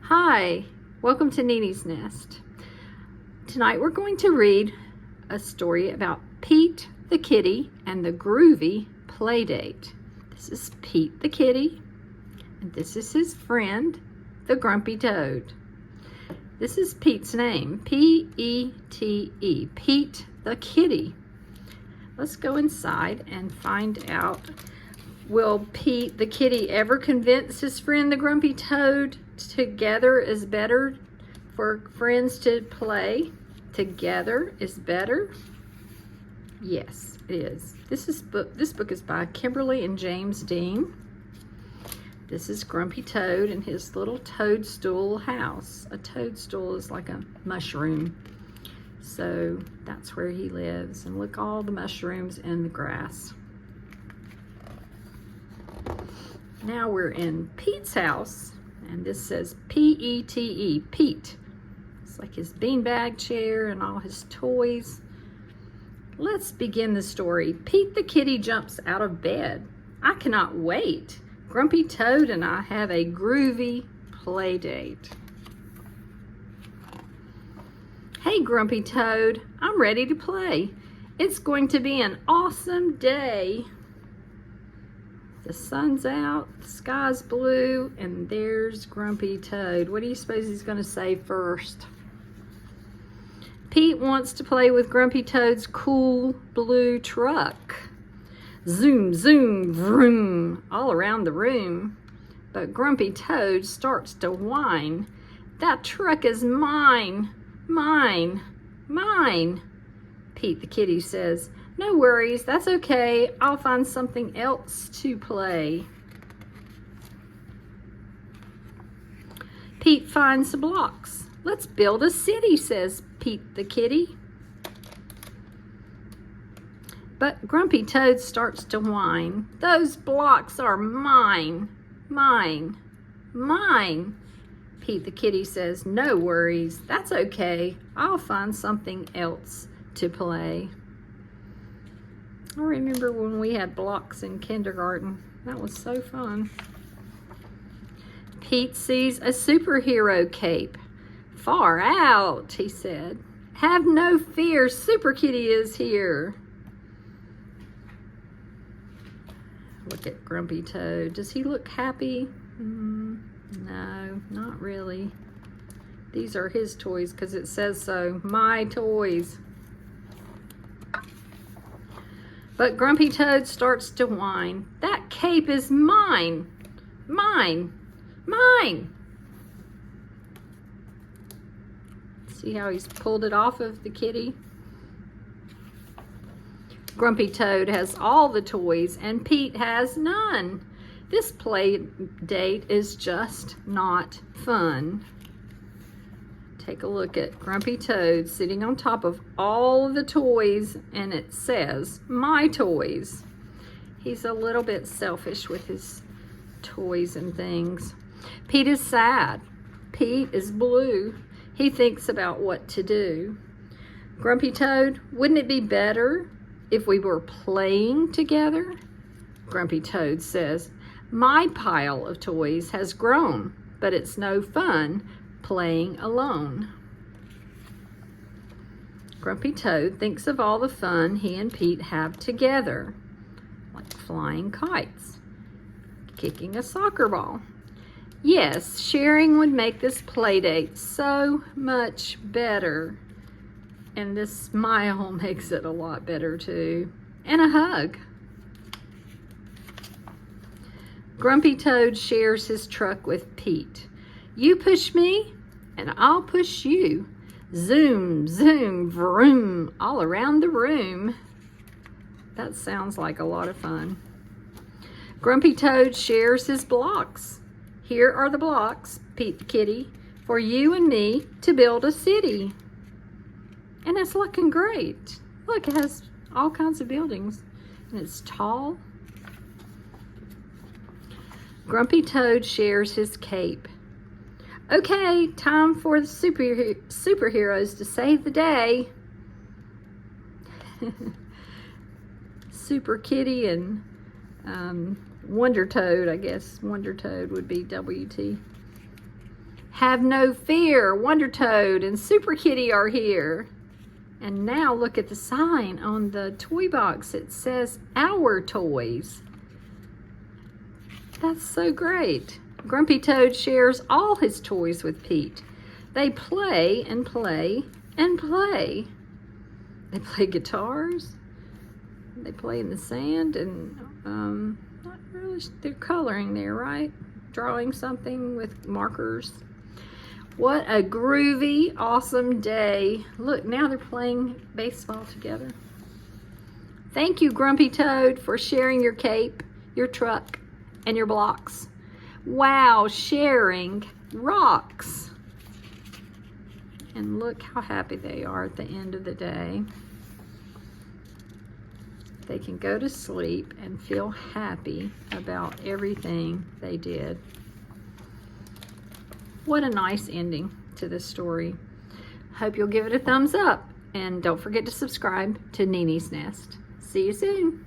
Hi, welcome to Nene's Nest. Tonight we're going to read a story about Pete the kitty and the Groovy Playdate. This is Pete the kitty, and this is his friend, the grumpy toad. This is Pete's name, P-E-T-E, Pete the kitty. Let's go inside and find out, will Pete the kitty ever convince his friend the grumpy toad together is better for friends to play? Together is better? Yes, it is. This book is by Kimberly and James Dean. This is Grumpy Toad and his little toadstool house. A toadstool is like a mushroom. So that's where he lives. And look, all the mushrooms in the grass. Now we're in Pete's house, and this says P-E-T-E, Pete. It's like his beanbag chair and all his toys. Let's begin the story. Pete the kitty jumps out of bed. I cannot wait. Grumpy Toad and I have a groovy play date. Hey, Grumpy Toad, I'm ready to play. It's going to be an awesome day. The sun's out, the sky's blue, and there's Grumpy Toad. What do you suppose he's going to say first? Pete wants to play with Grumpy Toad's cool blue truck. Zoom, zoom, vroom, all around the room. But Grumpy Toad starts to whine. That truck is mine, mine, mine. Pete the kitty says, no worries, that's okay. I'll find something else to play. Pete finds the blocks. Let's build a city, says Pete the kitty. But Grumpy Toad starts to whine. Those blocks are mine, mine, mine. Pete the kitty says, no worries, that's okay. I'll find something else to play. I remember when we had blocks in kindergarten. That was so fun. Pete sees a superhero cape. Far out, he said. Have no fear, Super Kitty is here. Look at Grumpy Toad. Does he look happy? No, not really. These are his toys because it says so. My toys. But Grumpy Toad starts to whine. That cape is mine, mine, mine. See how he's pulled it off of the kitty? Grumpy Toad has all the toys and Pete has none. This play date is just not fun. Take a look at Grumpy Toad sitting on top of all the toys, and it says, my toys. He's a little bit selfish with his toys and things. Pete is sad. Pete is blue. He thinks about what to do. Grumpy Toad, wouldn't it be better if we were playing together? Grumpy Toad says, my pile of toys has grown, but it's no fun playing alone. Grumpy Toad thinks of all the fun he and Pete have together, like flying kites, kicking a soccer ball. Yes, sharing would make this play date so much better. And this smile makes it a lot better too. And a hug. Grumpy Toad shares his truck with Pete. You push me, and I'll push you. Zoom, zoom, vroom, all around the room. That sounds like a lot of fun. Grumpy Toad shares his blocks. Here are the blocks, Pete the kitty, for you and me to build a city. And it's looking great. Look, it has all kinds of buildings, and it's tall. Grumpy Toad shares his cape. Okay, time for the superheroes to save the day. Super Kitty and Wonder Toad, I guess. Wonder Toad would be WT. Have no fear, Wonder Toad and Super Kitty are here. And now look at the sign on the toy box. It says Our Toys. That's so great. Grumpy Toad shares all his toys with Pete. They play and play and play. They play guitars. They play in the sand and not really, they're coloring there, right? Drawing something with markers. What a groovy, awesome day. Look, now they're playing baseball together. Thank you, Grumpy Toad, for sharing your cape, your truck, and your blocks. Wow, sharing rocks. And look how happy they are at the end of the day. They can go to sleep and feel happy about everything they did. What a nice ending to this story. Hope you'll give it a thumbs up. And don't forget to subscribe to Nini's Nest. See you soon.